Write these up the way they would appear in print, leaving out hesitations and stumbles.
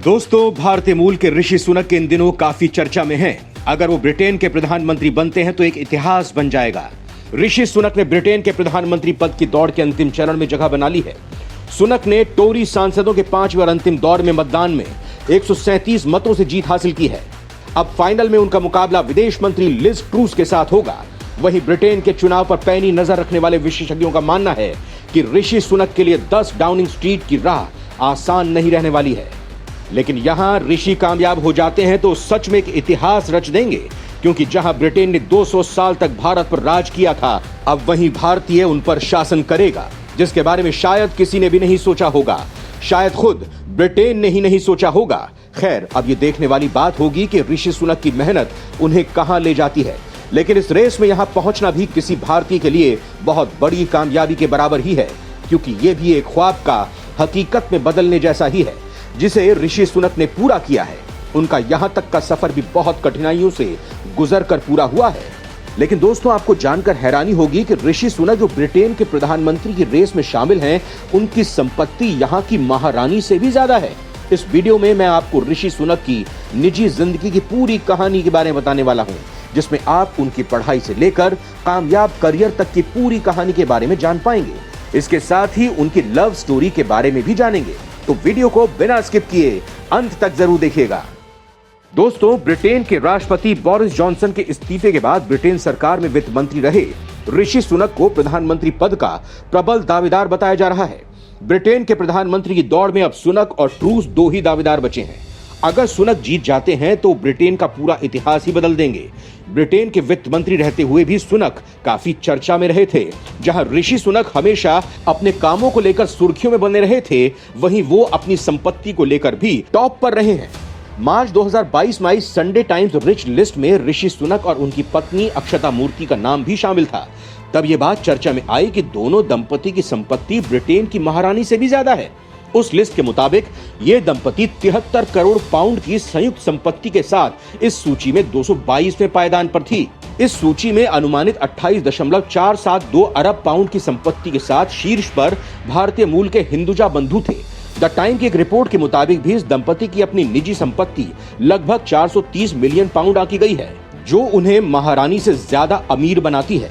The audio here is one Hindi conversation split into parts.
दोस्तों, भारतीय मूल के ऋषि सुनक इन दिनों काफी चर्चा में हैं। अगर वो ब्रिटेन के प्रधानमंत्री बनते हैं तो एक इतिहास बन जाएगा। ऋषि सुनक ने ब्रिटेन के प्रधानमंत्री पद की दौड़ के अंतिम चरण में जगह बना ली है। सुनक ने टोरी सांसदों के 5वें और अंतिम दौर में मतदान में 137 मतों से जीत हासिल की है। अब फाइनल में उनका मुकाबला विदेश मंत्री लिज ट्रूस के साथ होगा। वहीं ब्रिटेन के चुनाव पर पैनी नजर रखने वाले विशेषज्ञों का मानना है कि ऋषि सुनक के लिए 10 डाउनिंग स्ट्रीट की राह आसान नहीं रहने वाली है। लेकिन यहां ऋषि कामयाब हो जाते हैं तो सच में एक इतिहास रच देंगे, क्योंकि जहां ब्रिटेन ने 200 साल तक भारत पर राज किया था, अब वहीं भारतीय उन पर शासन करेगा, जिसके बारे में शायद किसी ने भी नहीं सोचा होगा। शायद खुद ब्रिटेन ने ही नहीं सोचा होगा। खैर, अब ये देखने वाली बात होगी कि ऋषि सुनक की मेहनत उन्हें कहां ले जाती है। लेकिन इस रेस में यहां पहुंचना भी किसी भारतीय के लिए बहुत बड़ी कामयाबी के बराबर ही है, क्योंकि ये भी एक ख्वाब का हकीकत में बदलने जैसा ही है, जिसे ऋषि सुनक ने पूरा किया है। उनका यहां तक का सफर भी बहुत कठिनाइयों से गुजरकर पूरा हुआ है। लेकिन दोस्तों, आपको जानकर हैरानी होगी कि ऋषि सुनक जो ब्रिटेन के प्रधानमंत्री की रेस में शामिल हैं, उनकी संपत्ति यहां की महारानी से भी ज्यादा है। इस वीडियो में मैं आपको ऋषि सुनक की निजी जिंदगी की पूरी कहानी के बारे में बताने वाला हूं, जिसमें आप उनकी पढ़ाई से लेकर कामयाब करियर तक की पूरी कहानी के बारे में जान पाएंगे। इसके साथ ही उनकी लव स्टोरी के बारे में भी जानेंगे। तो वीडियो को बिना स्किप किए अंत तक जरूर देखिएगा। दोस्तों, ब्रिटेन के राष्ट्रपति बोरिस जॉनसन के इस्तीफे के बाद ब्रिटेन सरकार में वित्त मंत्री रहे ऋषि सुनक को प्रधानमंत्री पद का प्रबल दावेदार बताया जा रहा है। ब्रिटेन के प्रधानमंत्री की दौड़ में अब सुनक और ट्रूस दो ही दावेदार बचे हैं। अगर सुनक जीत जाते हैं तो ब्रिटेन का पूरा इतिहास ही बदल देंगे। ब्रिटेन के वित्त मंत्री रहते हुए भी सुनक काफी चर्चा में रहे थे। जहां ऋषि सुनक हमेशा अपने कामों को लेकर सुर्खियों में बने रहे थे, वहीं वो अपनी संपत्ति को लेकर भी टॉप पर रहे हैं। मार्च 2022 में आई संडे टाइम्स रिच लिस्ट में ऋषि सुनक और उनकी पत्नी अक्षता मूर्ति का नाम भी शामिल था। तब ये बात चर्चा में आई कि दोनों दंपति की संपत्ति ब्रिटेन की महारानी से भी ज्यादा है। उस लिस्ट के मुताबिक ये दंपति 73 करोड़ पाउंड की संयुक्त संपत्ति के साथ इस सूची में 222वें पायदान पर थी। इस सूची में अनुमानित 28.472 अरब पाउंड की संपत्ति के साथ शीर्ष पर भारतीय मूल के हिंदुजा बंधु थे। द टाइम की एक रिपोर्ट के मुताबिक भी इस दंपति की अपनी निजी संपत्ति लगभग 430 मिलियन पाउंड आकी गई है, जो उन्हें महारानी से ज्यादा अमीर बनाती है।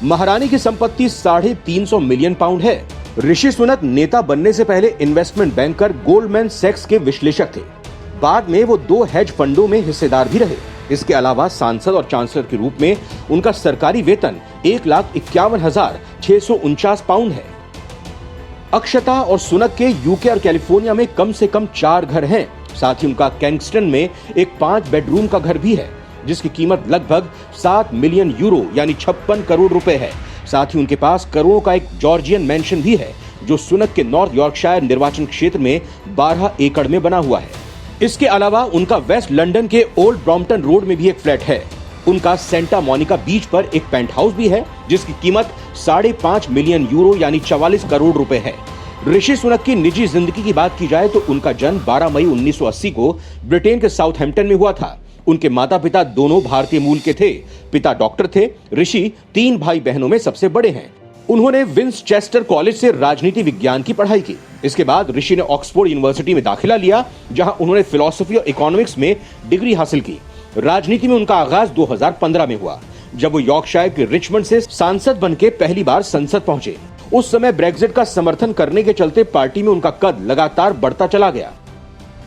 महारानी की संपत्ति 350 मिलियन पाउंड है। ऋषि सुनक नेता बनने से पहले इन्वेस्टमेंट बैंकर गोल्डमैन सैक्स के विश्लेषक थे। बाद में वो 2 हेज फंडों में हिस्सेदार भी रहे। इसके अलावा सांसद और चांसलर के रूप में उनका सरकारी वेतन 1,51,649 पाउंड है। अक्षता और सुनक के यूके और कैलिफोर्निया में कम से कम 4 घर हैं। साथ ही उनका किंगस्टन में एक 5 बेडरूम का घर भी है, जिसकी कीमत लगभग 7 मिलियन यूरो यानी 56 करोड़ रुपए है। साथ ही उनके पास करोड़ों का एक जॉर्जियन मैंशन भी है, जो सुनक के नॉर्थ यॉर्कशायर निर्वाचन क्षेत्र में 12 एकड़ में बना हुआ है। इसके अलावा उनका वेस्ट लंदन के ओल्ड ब्रॉम्पटन रोड में भी एक फ्लैट है। उनका सेंटा मोनिका बीच पर एक पेंट हाउस भी है, जिसकी कीमत 5.5 मिलियन यूरो यानी 44 करोड़ रुपए है। ऋषि सुनक की निजी जिंदगी की बात की जाए तो उनका जन्म 12 मई 1980 को ब्रिटेन के साउथहैम्पटन में हुआ था। उनके माता पिता दोनों भारतीय मूल के थे। पिता डॉक्टर थे। ऋषि 3 भाई बहनों में सबसे बड़े हैं। उन्होंने विंसचेस्टर कॉलेज से राजनीति विज्ञान की पढ़ाई की। इसके बाद ऋषि ने ऑक्सफोर्ड यूनिवर्सिटी में दाखिला लिया, जहां उन्होंने फिलॉसफी और इकोनॉमिक्स में डिग्री हासिल की। राजनीति में उनका आगाज 2015 में हुआ, जब वो यॉर्कशायर के रिचमंड से सांसद बनके पहली बार संसद पहुंचे। उस समय ब्रेक्जिट का समर्थन करने के चलते पार्टी में उनका कद लगातार बढ़ता चला गया।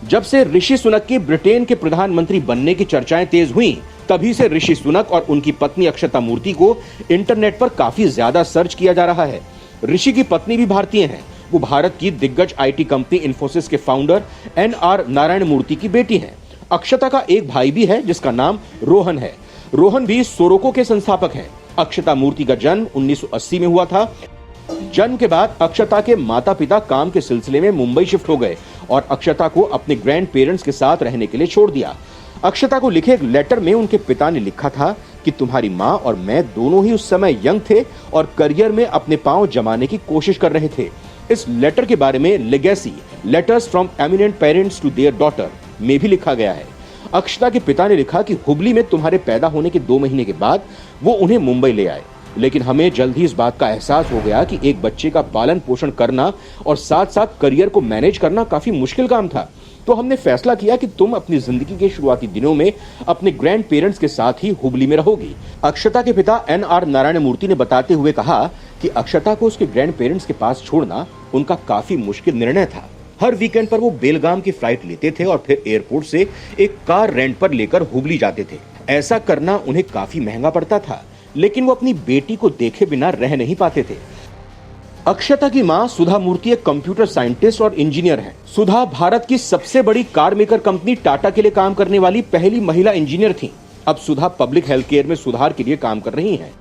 जब से ऋषि सुनक की ब्रिटेन के प्रधानमंत्री बनने की चर्चाएं तेज हुई, तभी से ऋषि सुनक और उनकी पत्नी अक्षता मूर्ति को इंटरनेट पर काफी ज्यादा सर्च किया जा रहा है। ऋषि की पत्नी भी भारतीय हैं। वो भारत की दिग्गज आईटी कंपनी इन्फोसिस के फाउंडर NR नारायण मूर्ति की बेटी हैं। अक्षता का एक भाई भी है, जिसका नाम रोहन है। रोहन भी सोरोको के संस्थापक हैं। अक्षता मूर्ति का जन्म 1980 में हुआ था। जन्म के बाद अक्षता के माता पिता काम के सिलसिले में मुंबई शिफ्ट हो गए और अक्षता को अपने ग्रैंड पेरेंट्स के साथ रहने के लिए छोड़ दिया। अक्षता को लिखे एक लेटर में उनके पिता ने लिखा था कि तुम्हारी माँ और मैं दोनों ही उस समय यंग थे और करियर में अपने पांव जमाने की कोशिश कर रहे थे। इस लेटर के बारे में legacy letters from eminent parents to their daughter में भी लिखा गया है। अक्षता के पिता ने लिखा कि हुबली में तुम्हारे पैदा होने के 2 महीने के बाद वो उन्हें मुंबई ले आए। लेकिन हमें जल्द ही इस बात का एहसास हो गया कि एक बच्चे का पालन पोषण करना और साथ साथ करियर को मैनेज करना काफी मुश्किल काम था। तो हमने फैसला किया कि तुम अपनी जिंदगी के शुरुआती दिनों में अपने ग्रैंड पेरेंट्स के साथ ही हुबली में रहोगी। अक्षता के पिता NR नारायण मूर्ति ने बताते हुए कहा कि अक्षता को उसके ग्रैंड पेरेंट्स के पास छोड़ना उनका काफी मुश्किल निर्णय था। हर वीकेंड पर वो बेलगाम की फ्लाइट लेते थे और फिर एयरपोर्ट से एक कार रेंट पर लेकर हुबली जाते थे। ऐसा करना उन्हें काफी महंगा पड़ता था, लेकिन वो अपनी बेटी को देखे बिना रह नहीं पाते थे। अक्षता की मां सुधा मूर्ति एक कंप्यूटर साइंटिस्ट और इंजीनियर हैं। सुधा भारत की सबसे बड़ी कार मेकर कंपनी टाटा के लिए काम करने वाली पहली महिला इंजीनियर थीं। अब सुधा पब्लिक हेल्थ केयर में सुधार के लिए काम कर रही हैं।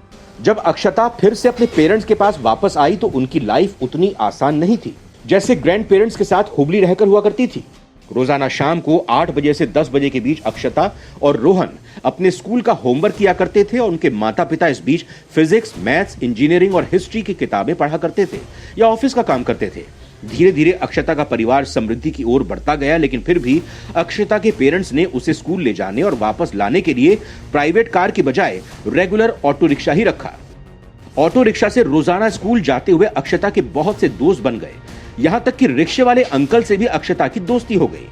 जब अक्षता फिर से अपने पेरेंट्स के पास वापस आई तो उनकी लाइफ उतनी आसान नहीं थी जैसे ग्रैंड पेरेंट्स के साथ हुबली रहकर हुआ करती थी। रोजाना शाम को 8 बजे से 10 बजे के बीच अक्षता और रोहन अपने स्कूल का होमवर्क किया करते थे और उनके माता पिता इस बीच फिजिक्स, मैथ्स, इंजीनियरिंग और हिस्ट्री की किताबें पढ़ा करते थे या ऑफिस का काम करते थे। धीरे धीरे अक्षता का परिवार समृद्धि की ओर बढ़ता गया, लेकिन फिर भी अक्षता के पेरेंट्स ने उसे स्कूल ले जाने और वापस लाने के लिए प्राइवेट कार की बजाय रेगुलर ऑटो रिक्शा ही रखा। ऑटो रिक्शा से रोजाना स्कूल जाते हुए अक्षता के बहुत से दोस्त बन गए, यहां तक कि रिक्शे वाले अंकल से भी अक्षता की दोस्ती हो गई।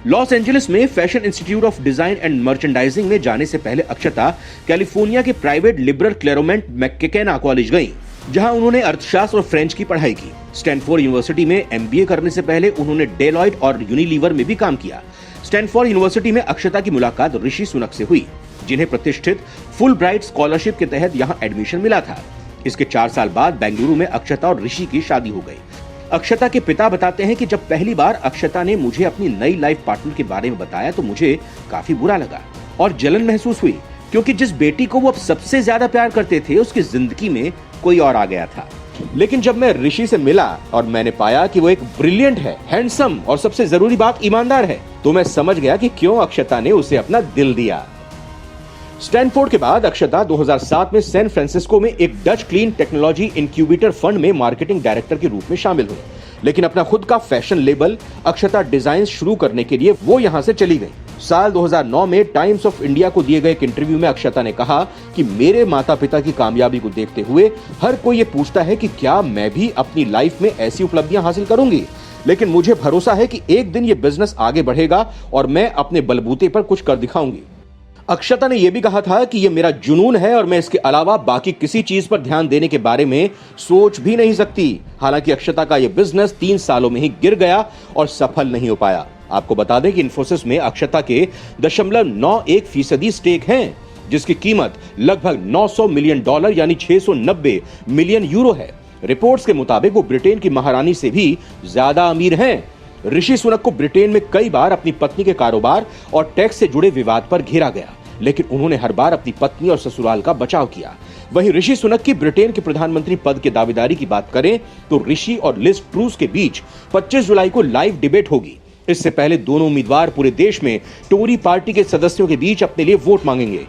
लॉस एंजलिस में fashion institute of design and merchandising में जाने से पहले अक्षता कैलिफोर्निया के प्राइवेट लिबरल क्लेरोमेंट मैककेना कॉलेज गई, जहां उन्होंने अर्थशास्त्र और फ्रेंच की पढ़ाई की। स्टैनफोर्ड यूनिवर्सिटी में MBA करने से पहले उन्होंने डेलॉयट और यूनिलीवर में भी काम किया। स्टैनफोर्ड यूनिवर्सिटी में अक्षता की मुलाकात ऋषि सुनक से हुई, जिन्हें प्रतिष्ठित फुल ब्राइट स्कॉलरशिप के तहत यहां एडमिशन मिला था। इसके 4 साल बाद बेंगलुरु में अक्षता और ऋषि की शादी हो गई। अक्षता के पिता बताते हैं कि जब पहली बार अक्षता ने मुझे अपनी नई लाइफ पार्टनर के बारे में बताया तो मुझे काफी बुरा लगा और जलन महसूस हुई, क्योंकि जिस बेटी को वो अब सबसे ज्यादा प्यार करते थे उसकी जिंदगी में कोई और आ गया था। लेकिन जब मैं ऋषि से मिला और मैंने पाया कि वो एक ब्रिलियंट है, हैंडसम और सबसे जरूरी बात ईमानदार है, तो मैं समझ गया कि क्यों अक्षता ने उसे अपना दिल दिया। स्टैनफोर्ड के बाद अक्षता 2007 में सैन फ्रांसिस्को में एक Dutch clean technology incubator fund में मार्केटिंग डायरेक्टर के रूप में शामिल हुई। लेकिन अपना खुद का फैशन लेबल अक्षता डिजाइन शुरू करने के लिए वो यहां से चली गई। साल 2009 में टाइम्स ऑफ इंडिया को दिए गए एक इंटरव्यू में अक्षता ने कहा कि मेरे माता पिता की कामयाबी को देखते हुए हर कोई ये पूछता है कि क्या मैं भी अपनी लाइफ में ऐसी उपलब्धियां हासिल करूंगी, लेकिन मुझे भरोसा है कि एक दिन ये बिजनेस आगे बढ़ेगा और मैं अपने बलबूते पर कुछ कर दिखाऊंगी। अक्षता ने यह भी कहा था कि यह मेरा जुनून है और मैं इसके अलावा बाकी किसी चीज पर ध्यान देने के बारे में सोच भी नहीं सकती। हालांकि अक्षता का यह बिजनेस 3 सालों में ही गिर गया और सफल नहीं हो पाया। आपको बता दें कि इन्फोसिस में अक्षता के 0.91% स्टेक हैं, जिसकी कीमत लगभग $900 मिलियन यानी 690 मिलियन यूरो है। रिपोर्ट्स के मुताबिक वो ब्रिटेन की महारानी से भी ज्यादा अमीर हैं। ऋषि सुनक को ब्रिटेन में कई बार अपनी पत्नी के कारोबार और टैक्स से जुड़े विवाद पर घेरा गया, लेकिन उन्होंने हर बार अपनी पत्नी और ससुराल का बचाव किया। वहीं ऋषि सुनक की ब्रिटेन के प्रधानमंत्री पद के दावेदारी की बात करें तो ऋषि और लिज ट्रूस के बीच 25 जुलाई को लाइव डिबेट होगी। इससे पहले दोनों उम्मीदवार पूरे देश में टोरी पार्टी के सदस्यों के बीच अपने लिए वोट मांगेंगे,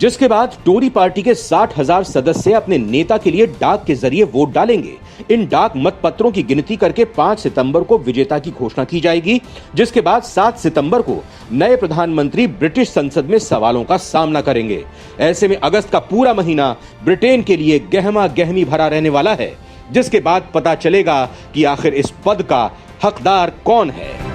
जिसके बाद टोरी पार्टी के 60,000 सदस्य अपने नेता के लिए डाक के जरिए वोट डालेंगे। इन डाक मतपत्रों की गिनती करके 5 सितंबर को विजेता की घोषणा की जाएगी, जिसके बाद 7 सितंबर को नए प्रधानमंत्री ब्रिटिश संसद में सवालों का सामना करेंगे। ऐसे में अगस्त का पूरा महीना ब्रिटेन के लिए गहमा गहमी भरा रहने वाला है, जिसके बाद पता चलेगा कि आखिर इस पद का हकदार कौन है।